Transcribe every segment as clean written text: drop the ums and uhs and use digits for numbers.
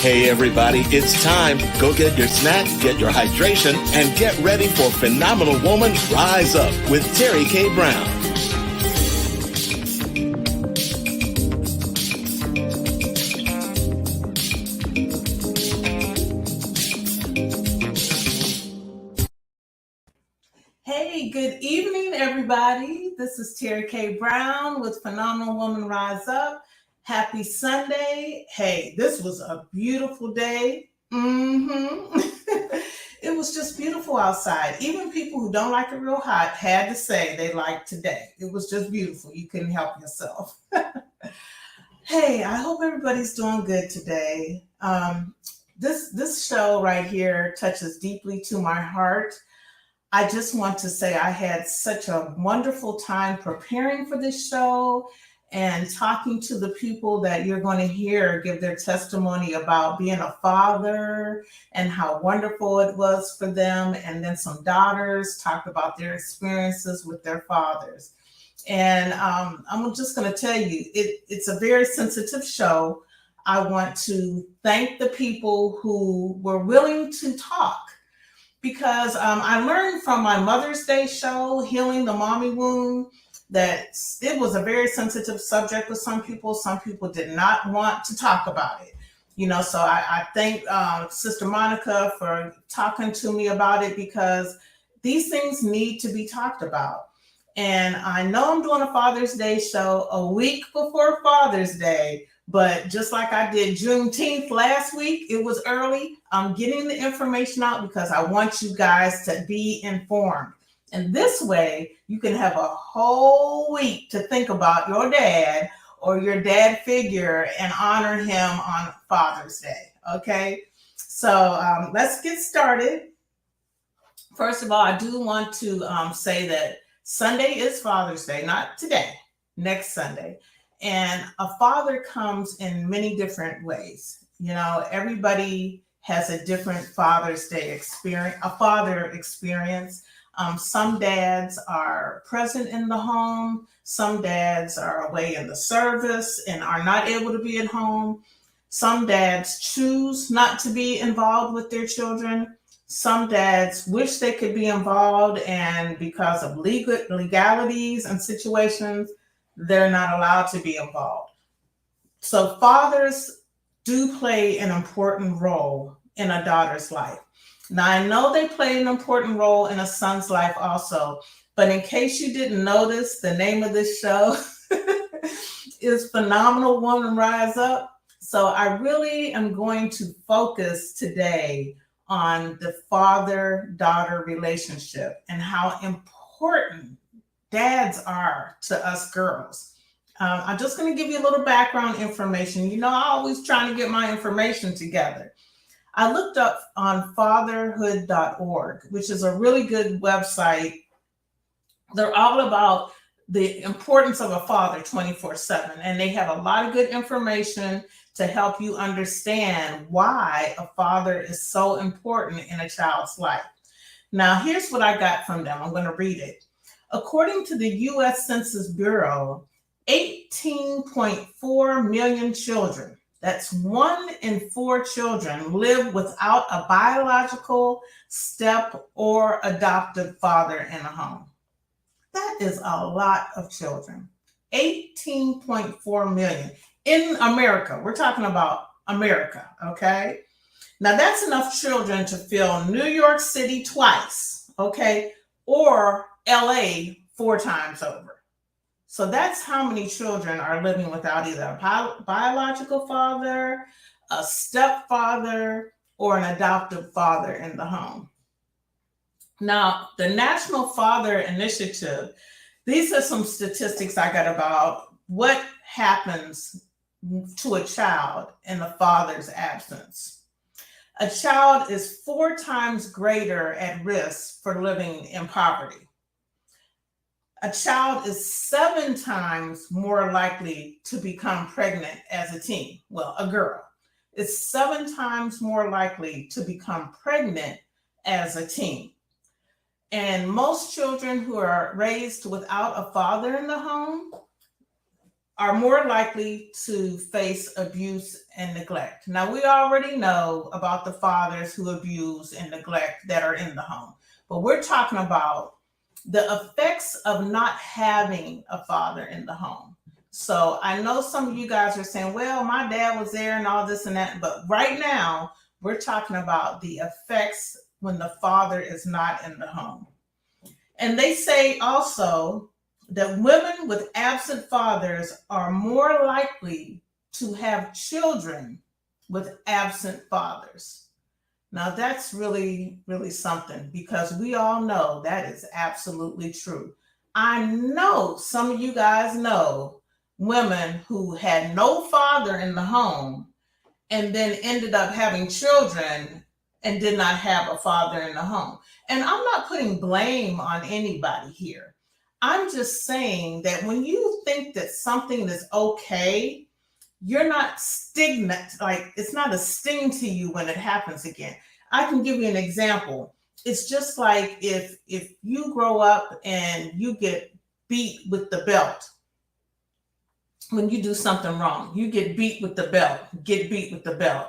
Hey everybody, it's time. Go get your snack, get your hydration, and get ready for Phenomenal Woman Rise Up with Terry K. Brown. Hey, good evening, everybody. This is Terry K. Brown with Phenomenal Woman Rise Up. Happy Sunday. Hey, this was a beautiful day. It was just beautiful outside. Even people who don't like it real hot had to say they liked today. It was just beautiful. You couldn't help yourself. Hey, I hope everybody's doing good today. This show right here touches deeply to my heart. I just want to say I had such a wonderful time preparing for this show and talking to the people that you're going to hear give their testimony about being a father and how wonderful it was for them. And then some daughters talked about their experiences with their fathers. And I'm just going to tell you, it's a very sensitive show. I want to thank the people who were willing to talk. Because I learned from my Mother's Day show, Healing the Mommy Wound, that it was a very sensitive subject with some people. Some people did not want to talk about it. You know, so I thank Sister Monica for talking to me about it because these things need to be talked about. And I know I'm doing a Father's Day show a week before Father's Day, but just like I did Juneteenth last week, it was early. I'm getting the information out because I want you guys to be informed. And this way, you can have a whole week to think about your dad or your dad figure and honor him on Father's Day. Okay, so let's get started. First of all, I do want to say that Sunday is Father's Day, not today, next Sunday. And a father comes in many different ways. You know, everybody has a different Father's Day experience, a father experience. Some dads are present in the home. Some dads are away in the service and are not able to be at home. Some dads choose not to be involved with their children. Some dads wish they could be involved, and because of legalities and situations, they're not allowed to be involved. So fathers do play an important role in a daughter's life. Now, I know they play an important role in a son's life also, but in case you didn't notice, the name of this show is Phenomenal Woman Rise Up. So I really am going to focus today on the father-daughter relationship and how important dads are to us girls. I'm just going to give you a little background information. You know, I'm always trying to get my information together. I looked up on fatherhood.org, which is a really good website. They're all about the importance of a father 24/7, and they have a lot of good information to help you understand why a father is so important in a child's life. Now, here's what I got from them. I'm going to read it. According to the U.S. Census Bureau, 18.4 million children, that's 1 in 4 children, live without a biological, step, or adoptive father in a home. That is a lot of children. 18.4 million in America. We're talking about America, okay? Now that's enough children to fill New York City twice, okay? Or LA 4 times over. So that's how many children are living without either a biological father, a stepfather, or an adoptive father in the home. Now, the National Father Initiative, these are some statistics I got about what happens to a child in a father's absence. A child is 4 times greater at risk for living in poverty. A child is 7 times more likely to become pregnant as a teen. Well, a girl is 7 times more likely to become pregnant as a teen. And most children who are raised without a father in the home, are more likely to face abuse and neglect. Now, we already know about the fathers who abuse and neglect that are in the home, but we're talking about the effects of not having a father in the home. So I know some of you guys are saying, well, my dad was there and all this and that, but right now we're talking about the effects when the father is not in the home. And they say also that women with absent fathers are more likely to have children with absent fathers. Now, that's really, really something, because we all know that is absolutely true. I know some of you guys know women who had no father in the home and then ended up having children and did not have a father in the home. And I'm not putting blame on anybody here. I'm just saying that when you think that something is okay, you're not stigmatized, like it's not a sting to you when it happens again. I can give you an example. It's just like if you grow up and you get beat with the belt. When you do something wrong, you get beat with the belt, get beat with the belt.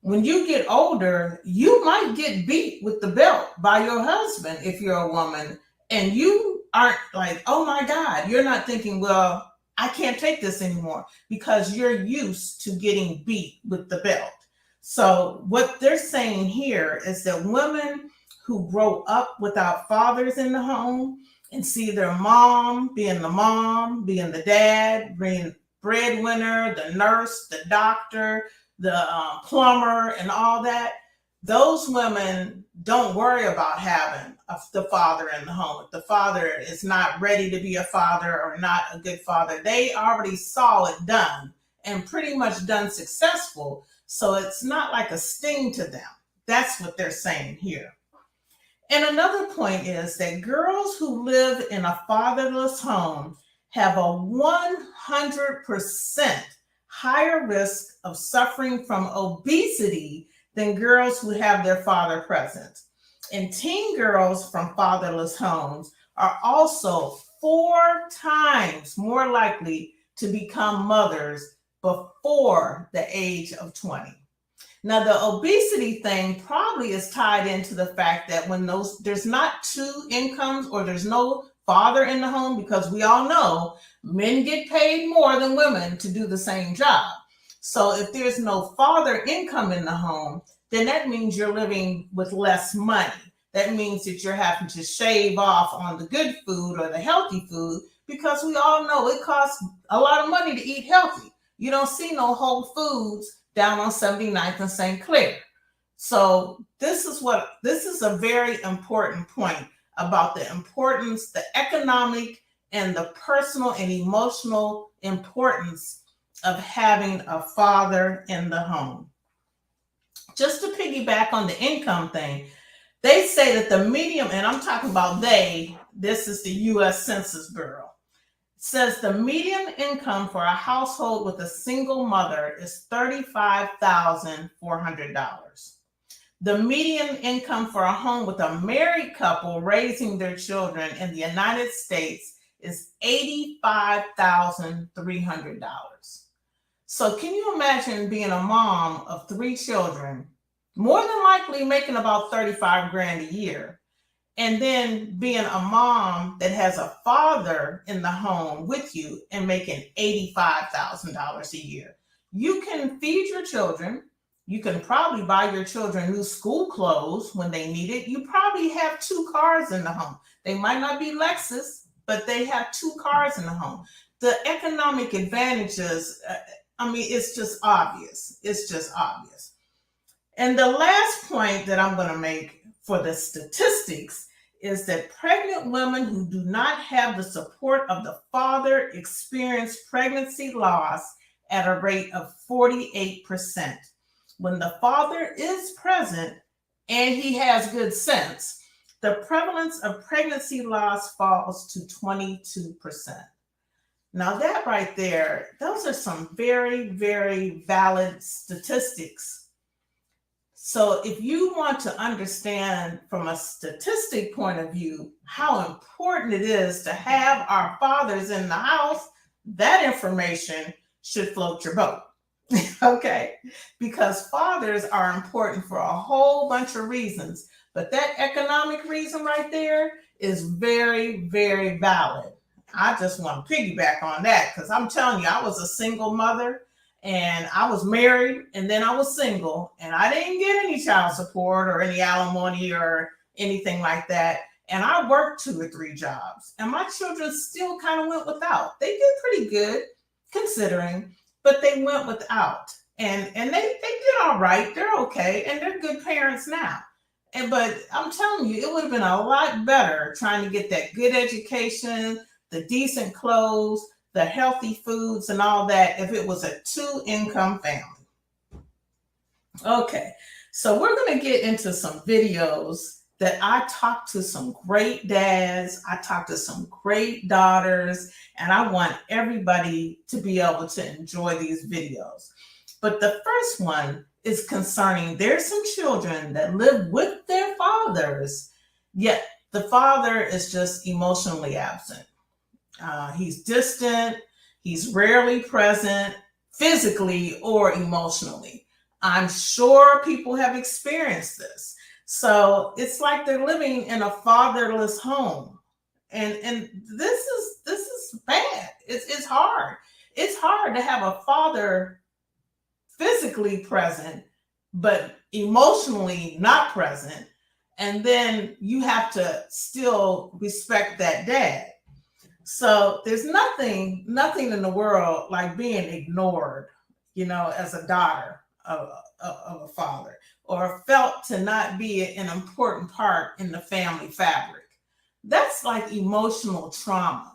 When you get older, you might get beat with the belt by your husband if you're a woman, and you aren't like, oh my God, you're not thinking, well, I can't take this anymore, because you're used to getting beat with the belt. So what they're saying here is that women who grow up without fathers in the home and see their mom, being the dad, being breadwinner, the nurse, the doctor, the plumber, and all that, those women don't worry about having the father in the home. If the father is not ready to be a father or not a good father, they already saw it done and pretty much done successful. So it's not like a sting to them. That's what they're saying here. And another point is that girls who live in a fatherless home have a 100% higher risk of suffering from obesity than girls who have their father present. And teen girls from fatherless homes are also 4 times more likely to become mothers before the age of 20. Now, the obesity thing probably is tied into the fact that when there's not 2 incomes, or there's no father in the home, because we all know men get paid more than women to do the same job. So if there's no father income in the home, then that means you're living with less money. That means that you're having to shave off on the good food or the healthy food, because we all know it costs a lot of money to eat healthy. You don't see no Whole Foods down on 79th and St. Clair. So this is a very important point about the importance, the economic and the personal and emotional importance of having a father in the home. Just to piggyback on the income thing, they say that the median, and I'm talking about this is the U.S. Census Bureau, says the median income for a household with a single mother is $35,400. The median income for a home with a married couple raising their children in the United States is $85,300. So can you imagine being a mom of 3 children, more than likely making about 35 grand a year, and then being a mom that has a father in the home with you and making $85,000 a year? You can feed your children. You can probably buy your children new school clothes when they need it. You probably have 2 cars in the home. They might not be Lexus, but they have 2 cars in the home. The economic advantages, it's just obvious. It's just obvious. And the last point that I'm going to make for the statistics is that pregnant women who do not have the support of the father experience pregnancy loss at a rate of 48%. When the father is present and he has good sense, the prevalence of pregnancy loss falls to 22%. Now that right there, those are some very, very valid statistics. So if you want to understand from a statistic point of view how important it is to have our fathers in the house, that information should float your boat. Okay, because fathers are important for a whole bunch of reasons, but that economic reason right there is very, very valid. I just want to piggyback on that because I'm telling you, I was a single mother and I was married and then I was single and I didn't get any child support or any alimony or anything like that. And I worked 2 or 3 jobs and my children still kind of went without. They did pretty good considering, but they went without, and they did all right. They're okay, and they're good parents now. But I'm telling you, it would have been a lot better trying to get that good education, the decent clothes, the healthy foods, and all that if it was a 2-income family. Okay, so we're going to get into some videos that I talked to some great dads, I talked to some great daughters, and I want everybody to be able to enjoy these videos. But the first one is concerning there's some children that live with their fathers, yet the father is just emotionally absent. He's distant, he's rarely present physically or emotionally. I'm sure people have experienced this. So it's like they're living in a fatherless home. And this is bad. It's hard. It's hard to have a father physically present, but emotionally not present. And then you have to still respect that dad. So there's nothing in the world like being ignored, as a daughter of a father, or felt to not be an important part in the family fabric. That's like emotional trauma.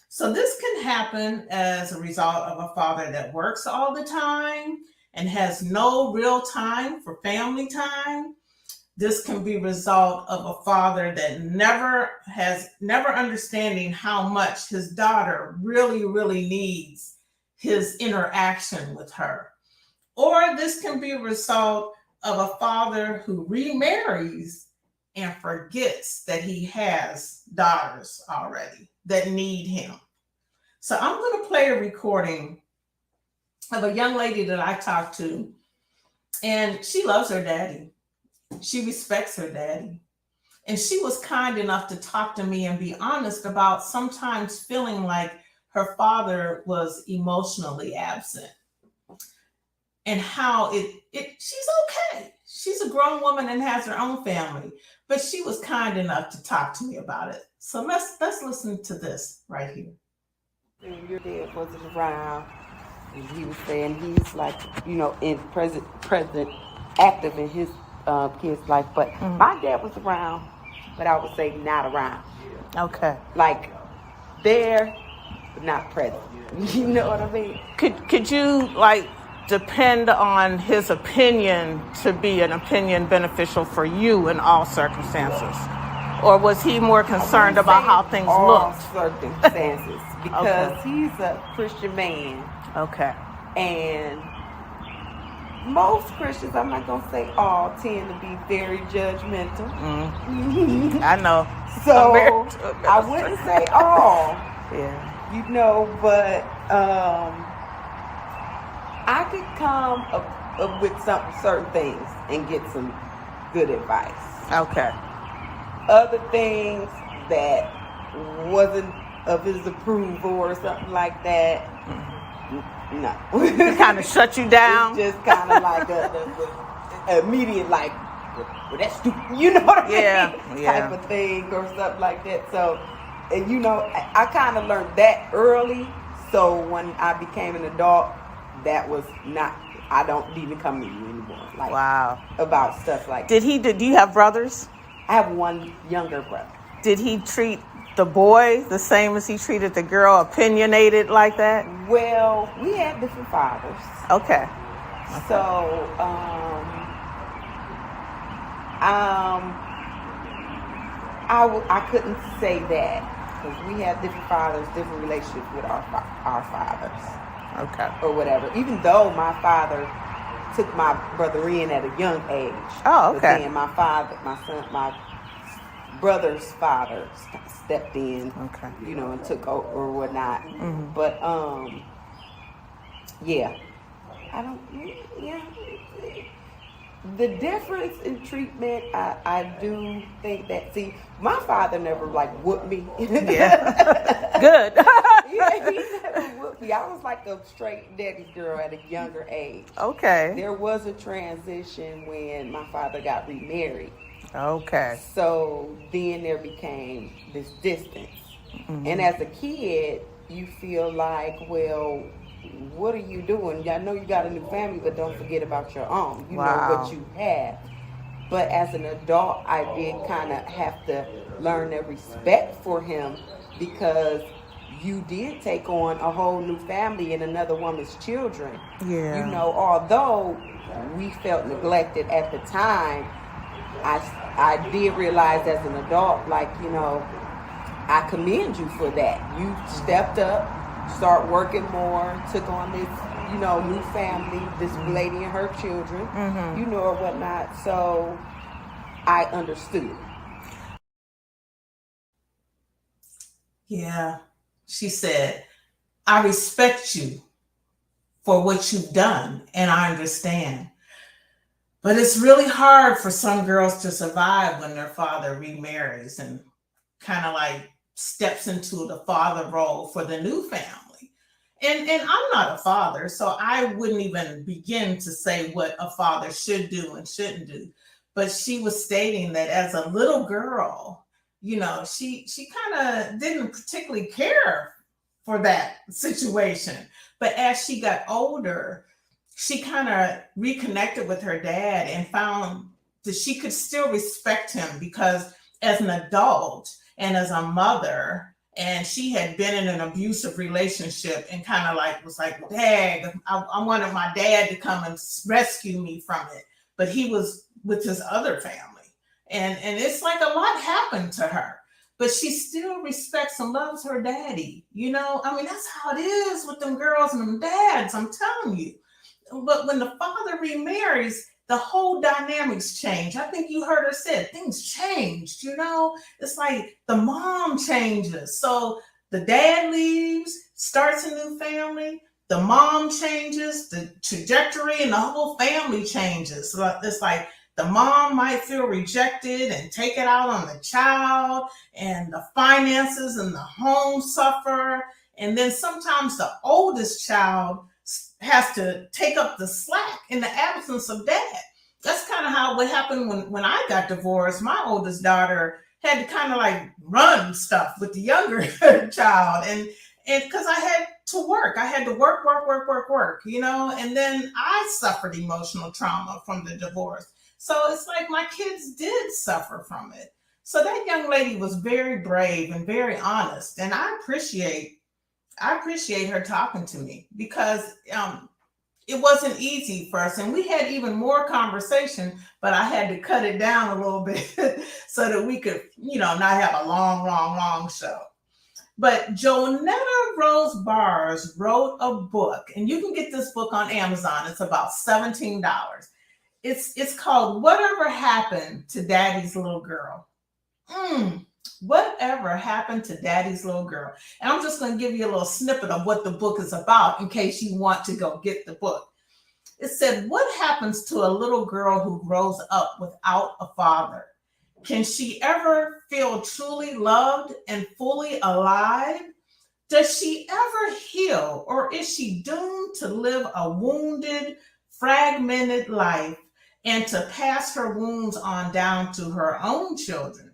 So this can happen as a result of a father that works all the time and has no real time for family time. This can be a result of a father that never understanding how much his daughter really, really needs his interaction with her. Or this can be a result of a father who remarries and forgets that he has daughters already that need him. So I'm going to play a recording of a young lady that I talked to, and she loves her daddy. She respects her daddy. And she was kind enough to talk to me and be honest about sometimes feeling like her father was emotionally absent. And how she's okay. She's a grown woman and has her own family, but she was kind enough to talk to me about it. So let's listen to this right here. And your dad wasn't around, and he was saying he's like, in present active in his kid's life. But my dad was around, but I would say not around. Okay. Like there, but not present. You know what I mean? Could you depend on his opinion to be an opinion beneficial for you in all circumstances? Or was he more concerned about how things looked? Circumstances, because he's a Christian man. Okay. And most Christians, I'm not going to say all, tend to be very judgmental. I know. So I wouldn't say all. Yeah. But I could come up with certain things and get some good advice. Okay. Other things that wasn't of his approval or something like that, no. It kind of shut you down? It's just kind of like a immediate, well, that's stupid. You know what I mean? Yeah. Type of thing or something like that. So, I kind of learned that early. So when I became an adult, that was not, I don't even come to you anymore. Wow. About stuff like that. Do you have brothers? I have one younger brother. Did he treat the boy the same as he treated the girl, opinionated like that? Well, we had different fathers. Okay. So, I couldn't say that because we had different fathers, different relationships with our fathers. Okay. Or whatever. Even though my father took my brother in at a young age. Oh, okay. But then my brother's father stepped in, Okay. you know, and took over or whatnot. But yeah, I don't. Yeah, the difference in treatment, I do think that. See, my father never like whooped me. Yeah. Good. Yeah, he never whooped me. I was like a straight daddy's girl at a younger age. Okay. There was a transition when my father got remarried. Okay. So then there became this distance. And as a kid, you feel like, well, what are you doing? I know you got a new family, but don't forget about your own. You know what you have. But as an adult, I did kind of have to learn that respect for him, because you did take on a whole new family and another woman's children. Yeah. You know, although we felt neglected at the time, I did realize as an adult, like, you know, I commend you for that. You stepped up, start working more, took on this, you know, new family, this lady and her children, you know, or whatnot. So I understood. Yeah. She said, I respect you for what you've done, and I understand. But it's really hard for some girls to survive when their father remarries and kind of like steps into the father role for the new family. And I'm not a father, so I wouldn't even begin to say what a father should do and shouldn't do. But she was stating that as a little girl, you know, she kind of didn't particularly care for that situation. But as she got older, she kind of reconnected with her dad and found that she could still respect him, because as an adult and as a mother, and she had been in an abusive relationship and kind of like was like, dang, I wanted my dad to come and rescue me from it. But he was with his other family. And it's like a lot happened to her. But she still respects and loves her daddy. You know, I mean, that's how it is with them girls and them dads, I'm telling you. But when the father remarries, the whole dynamics change. I think you heard her say things changed, you know? It's like the mom changes. So the dad leaves, starts a new family, the mom changes, the trajectory and the whole family changes. So it's like the mom might feel rejected and take it out on the child, and the finances and the home suffer. And then sometimes the oldest child has to take up the slack in the absence of dad. That's kind of how what happened when I got divorced. My oldest daughter had to kind of like run stuff with the younger child, and because I had to work, you know, and then I suffered emotional trauma from the divorce. So it's like my kids did suffer from it. So that young lady was very brave and very honest, and I appreciate her talking to me, because it wasn't easy for us. And we had even more conversation, but I had to cut it down a little bit so that we could, you know, not have a long show. But Jonetta Rose Bars wrote a book, and you can get this book on Amazon. It's about $17. It's called Whatever Happened to Daddy's Little Girl. Whatever happened to Daddy's Little Girl? And I'm just going to give you a little snippet of what the book is about in case you want to go get the book. It said, what happens to a little girl who grows up without a father? Can she ever feel truly loved and fully alive? Does she ever heal, or is she doomed to live a wounded, fragmented life and to pass her wounds on down to her own children?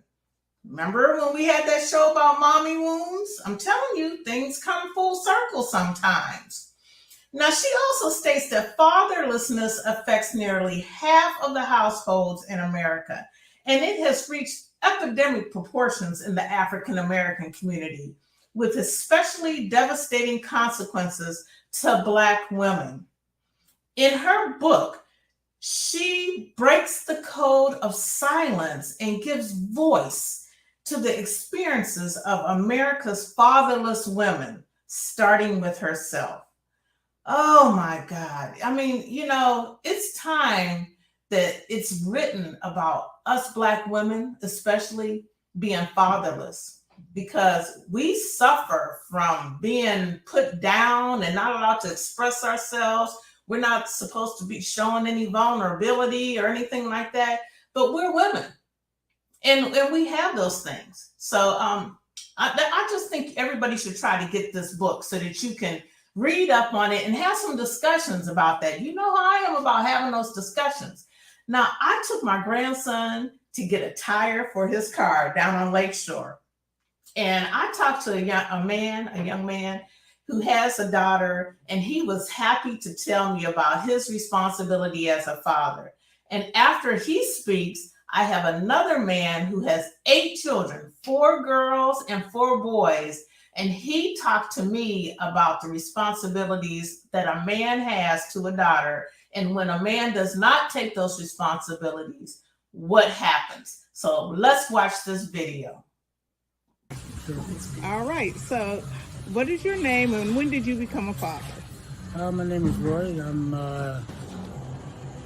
Remember when we had that show about mommy wounds? I'm telling you, things come full circle sometimes. Now, she also states that fatherlessness affects nearly half of the households in America, and it has reached epidemic proportions in the African American community, with especially devastating consequences to Black women. In her book, she breaks the code of silence and gives voice to the experiences of America's fatherless women, starting with herself. Oh my God. I mean, you know, it's time that it's written about us Black women, especially being fatherless, because we suffer from being put down and not allowed to express ourselves. We're not supposed to be showing any vulnerability or anything like that, but we're women, and we have those things. So I just think everybody should try to get this book so that you can read up on it and have some discussions about that. You know how I am about having those discussions. Now, I took my grandson to get a tire for his car down on Lakeshore. And I talked to a young man who has a daughter, and he was happy to tell me about his responsibility as a father. And after he speaks, I have another man who has 8 children, 4 girls and 4 boys. And he talked to me about the responsibilities that a man has to a daughter. And when a man does not take those responsibilities, what happens? So let's watch this video. All right. So what is your name and when did you become a father? My name is Roy.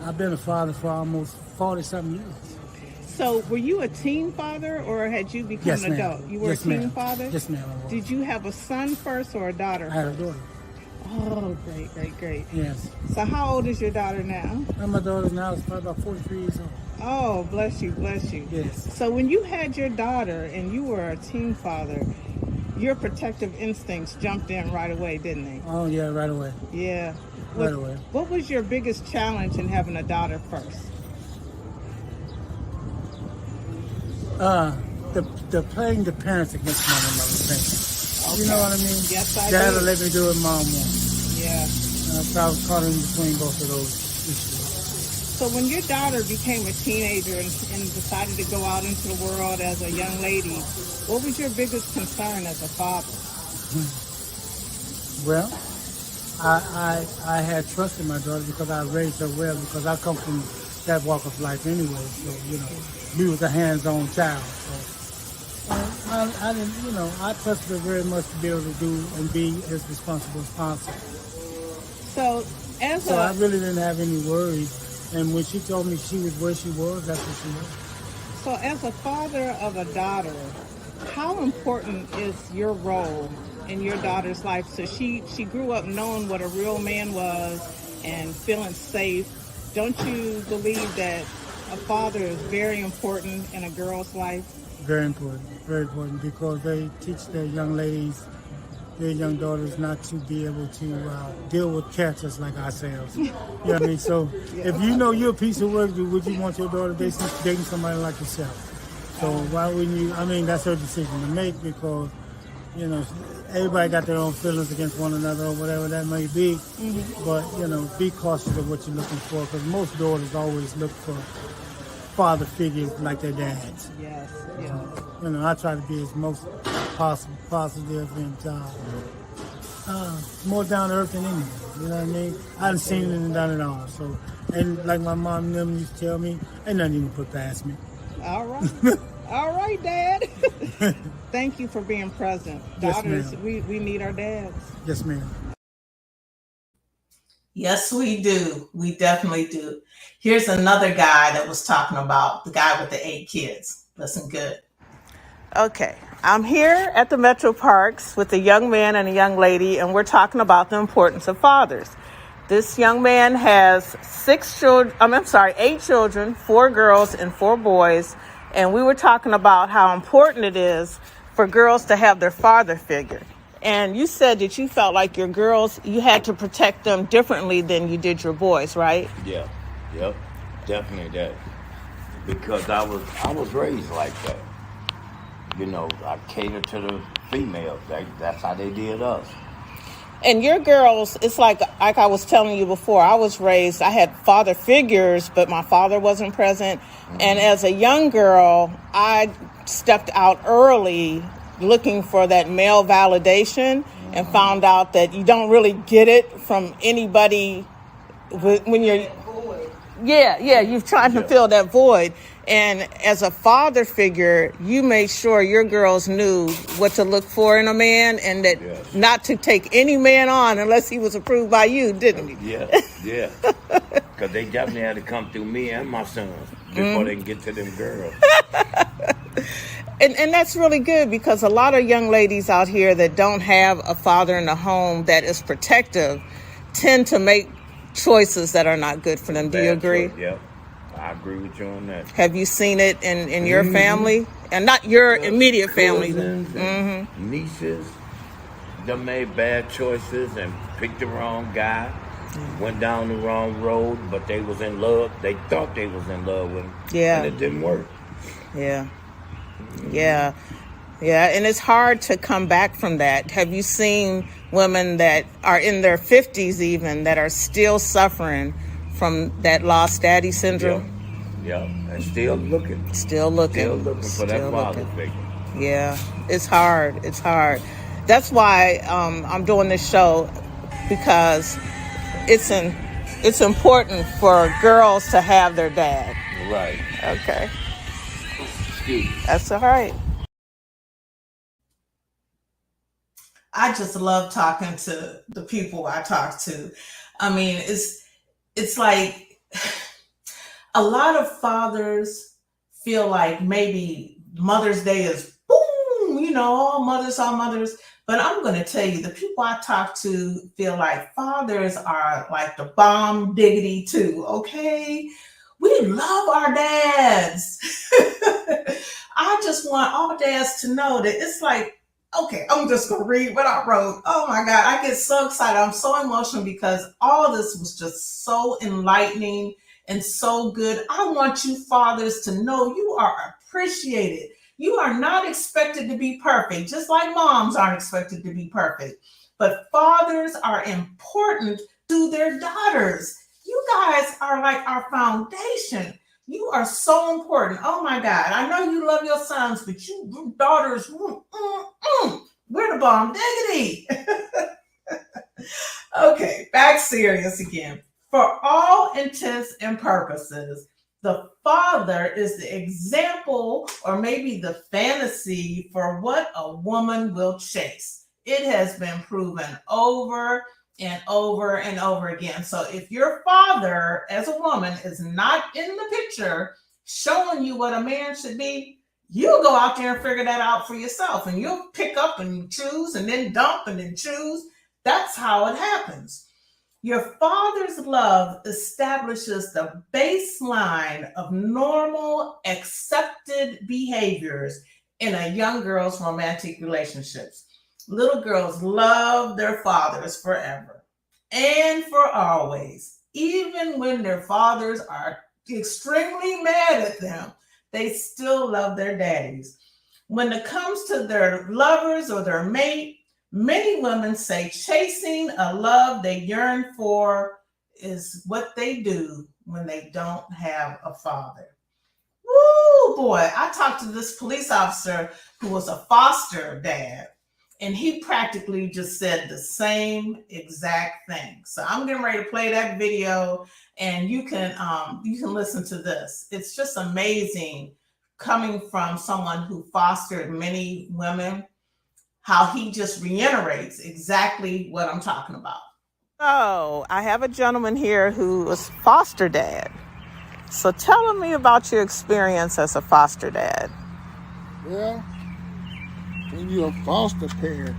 I've been a father for almost 40-something years. So were you a teen father or had you become Yes, an ma'am. adult? You were Yes, a teen ma'am. father? Yes, ma'am. I was. Did you have a son first or a daughter? I had a daughter. Oh, great. Yes. So how old is your daughter now? And my daughter now is probably about 43 years old. Oh, bless you. Yes. So when you had your daughter and you were a teen father, your protective instincts jumped in right away, didn't they? Oh, yeah, right away. Yeah. Right away. What was your biggest challenge in having a daughter first? The playing the parents against one another thing. You know what I mean? Yes, I Dad do. will let me do it, Mom won't. Yeah. I was caught in between both of those issues. So when your daughter became a teenager and decided to go out into the world as a young lady, what was your biggest concern as a father? Well, I had trust in my daughter because I raised her well, because I come from that walk of life anyway. So, we was a hands-on child. So I didn't, I trusted her very much to be able to do and be as responsible as possible. So I really didn't have any worries. And when she told me she was where she was, that's what she was. So as a father of a daughter, how important is your role in your daughter's life? So she grew up knowing what a real man was and feeling safe. Don't you believe that a father is very important in a girl's life? Very important, because they teach their young ladies, their young daughters, not to be able to deal with characters like ourselves. You know what I mean? So if you know you're a piece of work, would you want your daughter dating somebody like yourself? So why wouldn't you? I mean, that's her decision to make, because, everybody got their own feelings against one another or whatever that may be. Mm-hmm. But, be cautious of what you're looking for, because most daughters always look for father figures like their dads. Yes. I try to be as most possible, positive and more down to earth than anything. You know what I mean? I done seen it and done it all. So, and like my mom and them used to tell me, ain't nothing you can put past me. All right. All right, Dad. Thank you for being present. Yes, Daughters, ma'am. we need our dads. Yes, ma'am. Yes, we do. We definitely do. Here's another guy that was talking about the guy with the 8 kids. Listen good. Okay, I'm here at the Metro Parks with a young man and a young lady, and we're talking about the importance of fathers. This young man has 8 children, 4 girls and 4 boys, and we were talking about how important it is for girls to have their father figure. And you said that you felt like your girls, you had to protect them differently than you did your boys, right? Yeah, yep, definitely that. Because I was raised like that. I catered to the females. That's how they did us. And your girls, it's like I was telling you before, I had father figures, but my father wasn't present. Mm-hmm. And as a young girl, I stepped out early looking for that male validation, mm-hmm. and found out that you don't really get it from anybody when you're... you're trying to fill that void. And as a father figure, you made sure your girls knew what to look for in a man, and that not to take any man on unless he was approved by you, didn't he? Yeah. Because they definitely had to come through me and my sons before they can get to them girls. And that's really good, because a lot of young ladies out here that don't have a father in the home that is protective tend to make choices that are not good for them. Do you agree? Yep. I agree with you on that. Have you seen it in your family? And not your immediate family. Cousins and nieces, they made bad choices and picked the wrong guy, went down the wrong road, but they was in love. They thought they was in love with him, and it didn't work. Yeah. Yeah. Yeah. And it's hard to come back from that. Have you seen women that are in their 50s even that are still suffering from that lost daddy syndrome? Yeah. And still looking. Still looking for that father figure. Yeah. It's hard. It's hard. That's why I'm doing this show, because it's important for girls to have their dad. Right. Okay. Excuse me. That's all right. I just love talking to the people I talk to. I mean, it's like a lot of fathers feel like maybe Mother's Day is boom, you know, all mothers. But I'm going to tell you, the people I talk to feel like fathers are like the bomb diggity too, okay? We love our dads. I just want all dads to know that it's like, okay, I'm just going to read what I wrote. Oh my God, I get so excited. I'm so emotional because all this was just so enlightening and so good. I want you fathers to know you are appreciated. You are not expected to be perfect, just like moms aren't expected to be perfect. But fathers are important to their daughters. You guys are like our foundation. You are so important. Oh my God. I know you love your sons, but you daughters, we're the bomb diggity. Okay, back serious again. For all intents and purposes, the father is the example, or maybe the fantasy, for what a woman will chase. It has been proven over and over and over again. So if your father as a woman is not in the picture showing you what a man should be, you'll go out there and figure that out for yourself, and you'll pick up and choose and then dump and then choose. That's how it happens. Your father's love establishes the baseline of normal, accepted behaviors in a young girl's romantic relationships. Little girls love their fathers forever and for always. Even when their fathers are extremely mad at them, they still love their daddies. When it comes to their lovers or their mate, many women say chasing a love they yearn for is what they do when they don't have a father. Woo, boy. I talked to this police officer who was a foster dad, and he practically just said the same exact thing. So I'm getting ready to play that video, and you can listen to this. It's just amazing coming from someone who fostered many women, how he just reiterates exactly what I'm talking about. Oh, I have a gentleman here who was foster dad. So tell me about your experience as a foster dad. Well, when you're a foster parent,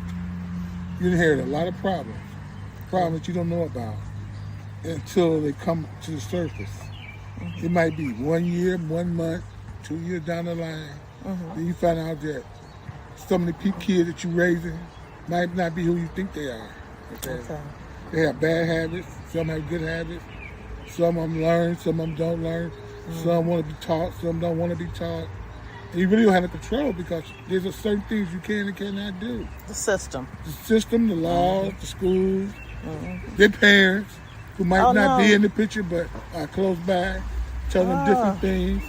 you inherit a lot of problems that you don't know about until they come to the surface. It might be 1 year, 1 month, 2 years down the line. Then you find out that some of the kids that you're raising might not be who you think they are. Okay? They have bad habits, some have good habits, some of them learn, some of them don't learn, some want to be taught, some don't want to be taught. And you really don't have no control because there's certain things you can and cannot do. The system. The system, the laws, the schools, their parents who might not be in the picture but are close by, telling them different things.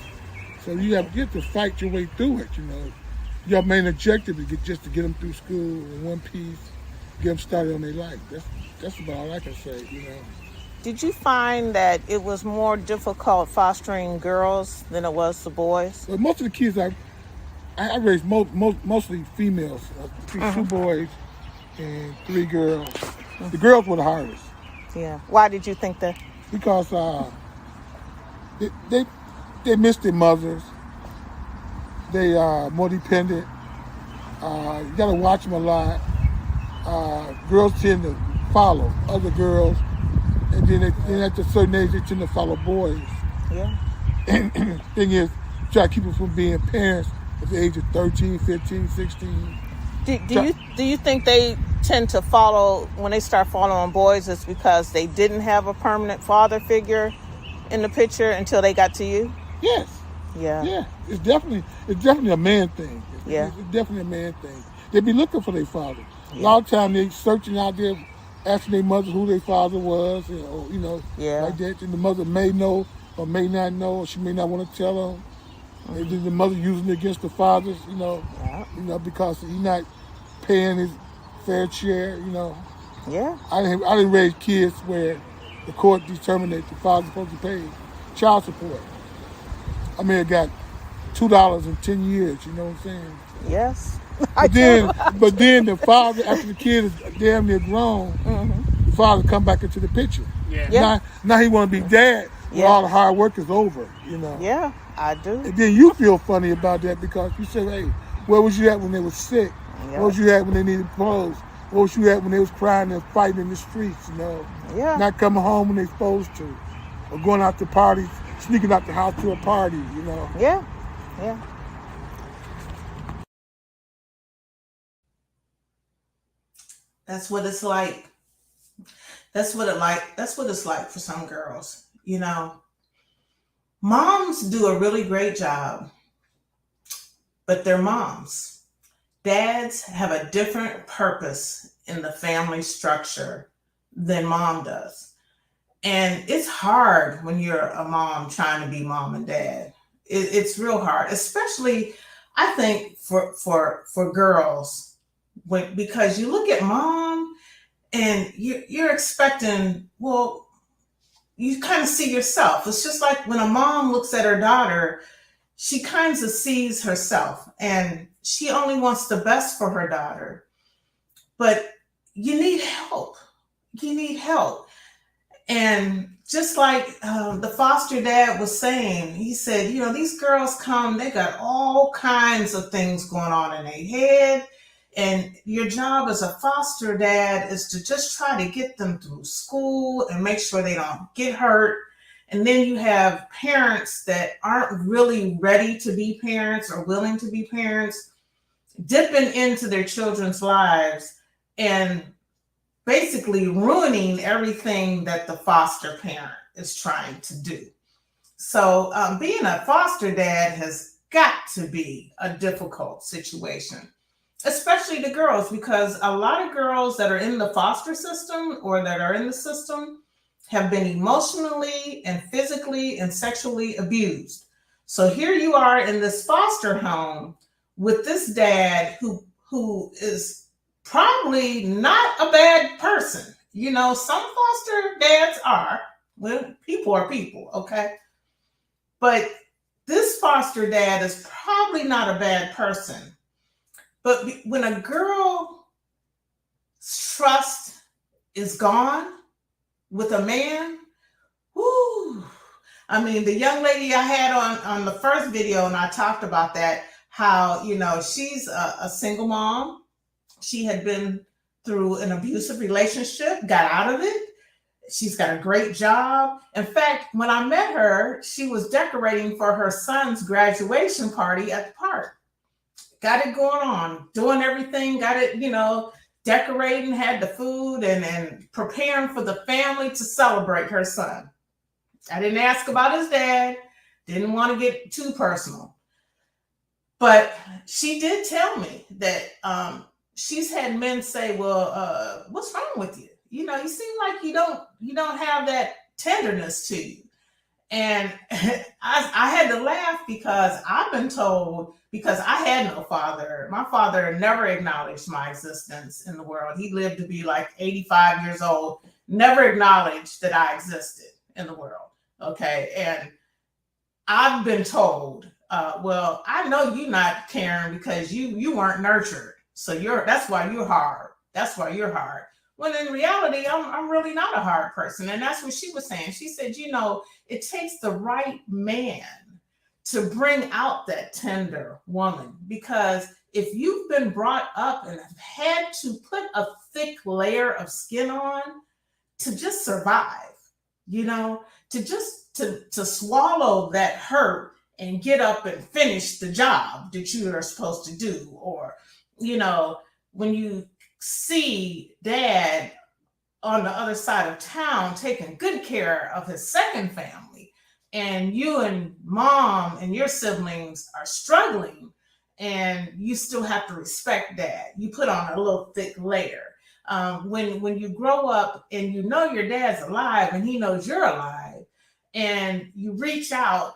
So you have to fight your way through it, you know. Your main objective is just to get them through school in one piece, get them started on their life. That's about all I can say, you know. Did you find that it was more difficult fostering girls than it was the boys? Well, most of the kids I raised mostly females, 2 boys and 3 girls. The girls were the hardest. Yeah. Why did you think that? Because they missed their mothers. They are more dependent. You got to watch them a lot. Girls tend to follow other girls, and then at a certain age, they tend to follow boys. Yeah. And thing is, try to keep them from being parents at the age of 13, 15, 16. Do you think they tend to follow, when they start following boys, it's because they didn't have a permanent father figure in the picture until they got to you? Yes. Yeah. Yeah. It's definitely a man thing. It's definitely a man thing. They be looking for their father. Yeah. A lot of times they searching out there, asking their mother who their father was, or like that. And the mother may know or may not know, or she may not want to tell them. Mm-hmm. And then the mother using it against the fathers, because he's not paying his fair share, Yeah. I didn't raise kids where the court determined that the father's supposed to pay child support. I may have got $2 in 10 years, you know what I'm saying? Yes. But then the father, after the kid is damn near grown, the father come back into the picture. Yeah. Now he want to be dad when all the hard work is over, Yeah, I do. And then you feel funny about that because you say, hey, where was you at when they were sick? Yeah. Where was you at when they needed clothes? Where was you at when they was crying and fighting in the streets, Yeah. Not coming home when they supposed to. Or going out to parties, sneaking out the house to a party, Yeah. Yeah. That's what it's like. That's what it's like for some girls. Moms do a really great job, but they're moms. Dads have a different purpose in the family structure than mom does. And it's hard when you're a mom trying to be mom and dad. It's real hard, especially I think for girls, because you look at mom and you're expecting, well, you kind of see yourself. It's just like when a mom looks at her daughter, she kind of sees herself and she only wants the best for her daughter. But you need help. And just like the foster dad was saying, he said, these girls come, they got all kinds of things going on in their head. And your job as a foster dad is to just try to get them through school and make sure they don't get hurt. And then you have parents that aren't really ready to be parents or willing to be parents, dipping into their children's lives and basically ruining everything that the foster parent is trying to do. So being a foster dad has got to be a difficult situation, especially the girls, because a lot of girls that are in the foster system or that are in the system have been emotionally and physically and sexually abused. So here you are in this foster home with this dad who is probably not a bad person. Some foster dads are. Well, people are people, okay? But this foster dad is probably not a bad person. But when a girl's trust is gone with a man, whoo. I mean, the young lady I had on the first video, and I talked about that, how, she's a single mom. She had been through an abusive relationship, got out of it. She's got a great job. In fact, when I met her, she was decorating for her son's graduation party at the park. Got it going on, doing everything, got it, decorating, had the food and preparing for the family to celebrate her son. I didn't ask about his dad, didn't want to get too personal. But she did tell me that she's had men say, well, what's wrong with you? You seem like you don't have that tenderness to you. And I had to laugh because I've been told, because I had no father. My father never acknowledged my existence in the world. He lived to be like 85 years old, never acknowledged that I existed in the world. Okay. And I've been told, well, I know you're not caring because you weren't nurtured. So that's why you're hard. That's why you're hard. When in reality, I'm really not a hard person. And that's what she was saying. She said, it takes the right man to bring out that tender woman. Because if you've been brought up and have had to put a thick layer of skin on to just survive, to swallow that hurt and get up and finish the job that you are supposed to do. Or, when you see dad on the other side of town taking good care of his second family, and you and mom and your siblings are struggling, and you still have to respect dad, you put on a little thick layer. When you grow up and you know your dad's alive and he knows you're alive, and you reach out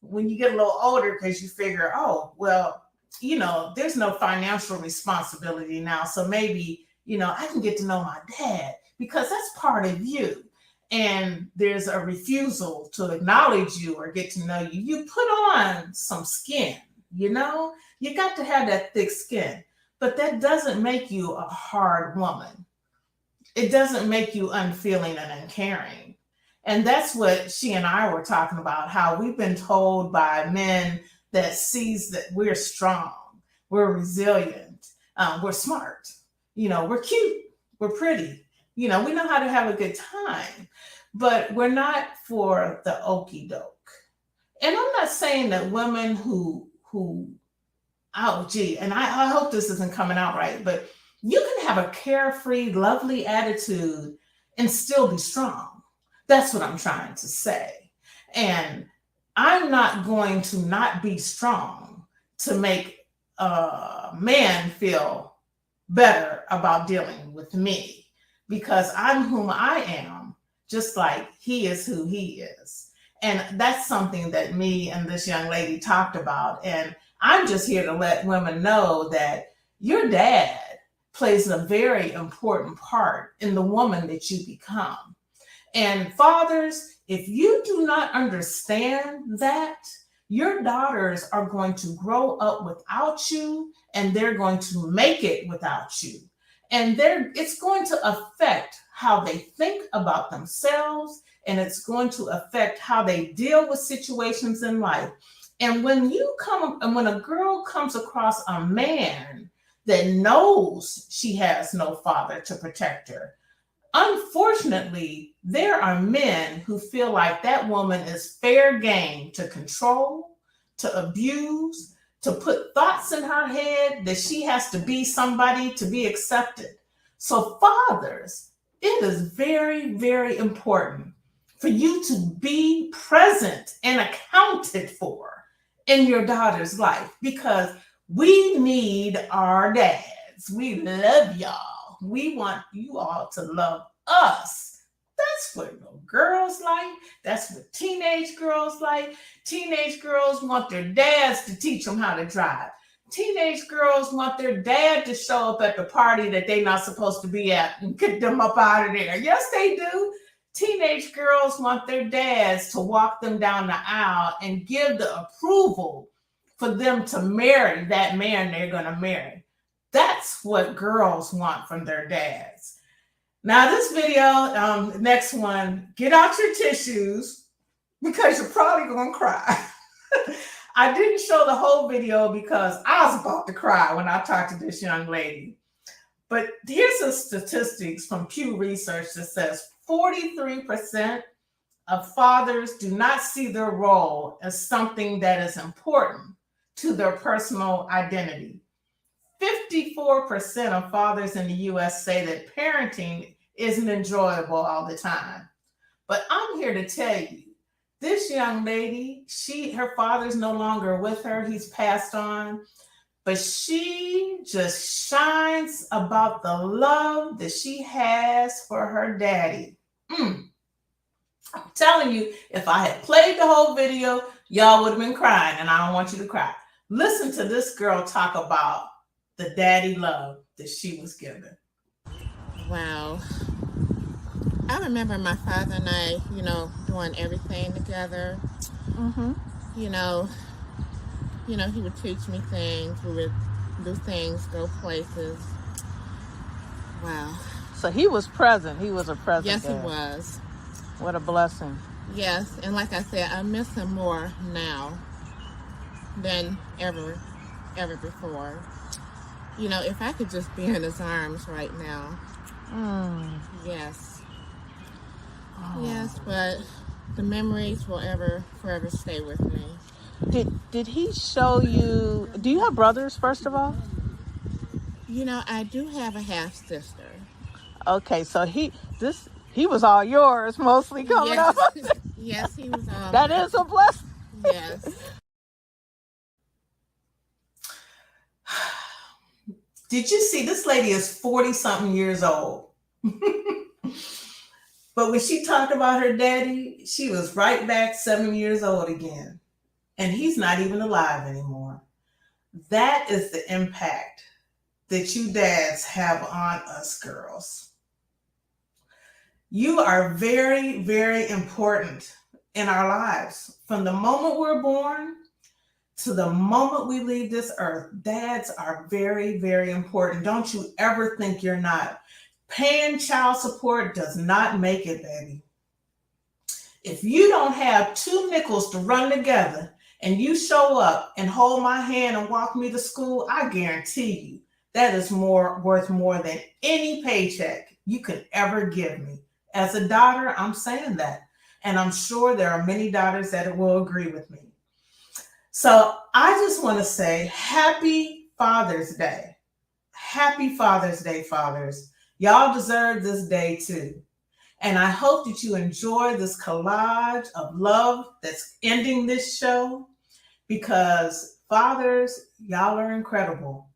when you get a little older because you figure, oh, well, there's no financial responsibility now. So maybe, I can get to know my dad because that's part of you. And there's a refusal to acknowledge you or get to know you. You put on some skin, you got to have that thick skin, but that doesn't make you a hard woman. It doesn't make you unfeeling and uncaring. And that's what she and I were talking about, how we've been told by men that sees that we're strong, we're resilient, we're smart, we're cute, we're pretty, we know how to have a good time, but we're not for the okie doke. And I'm not saying that women who and I hope this isn't coming out right, but you can have a carefree, lovely attitude and still be strong. That's what I'm trying to say. And I'm not going to not be strong to make a man feel better about dealing with me, because I'm whom I am, just like he is who he is. And that's something that me and this young lady talked about. And I'm just here to let women know that your dad plays a very important part in the woman that you become. And fathers, if you do not understand that, your daughters are going to grow up without you, and they're going to make it without you. And it's going to affect how they think about themselves, and it's going to affect how they deal with situations in life. And when a girl comes across a man that knows she has no father to protect her, unfortunately, there are men who feel like that woman is fair game to control, to abuse, to put thoughts in her head that she has to be somebody to be accepted. So fathers, it is very, very important for you to be present and accounted for in your daughter's life, because we need our dads. We love y'all. We want you all to love us. That's what girls like. That's what teenage girls like. Teenage girls want their dads to teach them how to drive. Teenage girls want their dad to show up at the party that they're not supposed to be at and kick them up out of there. Yes, they do. Teenage girls want their dads to walk them down the aisle and give the approval for them to marry that man they're going to marry. That's what girls want from their dads. Now this video, next one, get out your tissues because you're probably going to cry. I didn't show the whole video because I was about to cry when I talked to this young lady. But here's some statistics from Pew Research that says 43% of fathers do not see their role as something that is important to their personal identity. 54% of fathers in the U.S. say that parenting isn't enjoyable all the time. But I'm here to tell you, this young lady, her father's no longer with her. He's passed on. But she just shines about the love that she has for her daddy. I'm telling you, if I had played the whole video, y'all would have been crying, and I don't want you to cry. Listen to this girl talk about the daddy love that she was given. Wow. I remember my father and I, doing everything together. Mm-hmm. He would teach me things. We would do things, go places. Wow. So he was present. He was a present. Yes, dad. he was. What a blessing. Yes, and like I said, I miss him more now than ever before. You know, if I could just be in his arms right now. Yes. Yes, but the memories will forever stay with me. Did he show you, do you have brothers, first of all? You know, I do have a half sister. Okay, so he was all yours mostly coming up. Yes, he was all That is a blessing. Yes. Did you see this lady is 40-something years old? But when she talked about her daddy, she was right back 7 years old again. And he's not even alive anymore. That is the impact that you dads have on us girls. You are very, very important in our lives. From the moment we're born to the moment we leave this earth, dads are very, very important. Don't you ever think you're not. Paying child support does not make it, baby. If you don't have 2 nickels to run together and you show up and hold my hand and walk me to school, I guarantee you that is worth more than any paycheck you could ever give me. As a daughter, I'm saying that. And I'm sure there are many daughters that will agree with me. So I just want to say happy Father's Day. Happy Father's Day, fathers. Y'all deserve this day too. And I hope that you enjoy this collage of love that's ending this show, because fathers, y'all are incredible.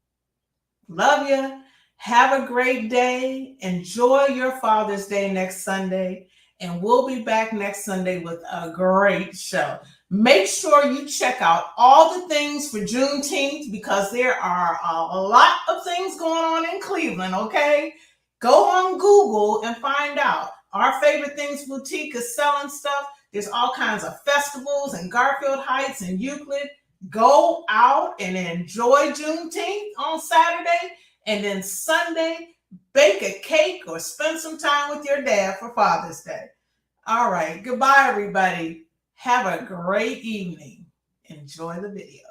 Love you. Have a great day. Enjoy your Father's Day next Sunday. And we'll be back next Sunday with a great show. Make sure you check out all the things for Juneteenth, because there are a lot of things going on in Cleveland, okay? Go on Google and find out. Our Favorite Things Boutique is selling stuff. There's all kinds of festivals in Garfield Heights and Euclid. Go out and enjoy Juneteenth on Saturday. And then Sunday, bake a cake or spend some time with your dad for Father's Day. All right. Goodbye, everybody. Have a great evening. Enjoy the video.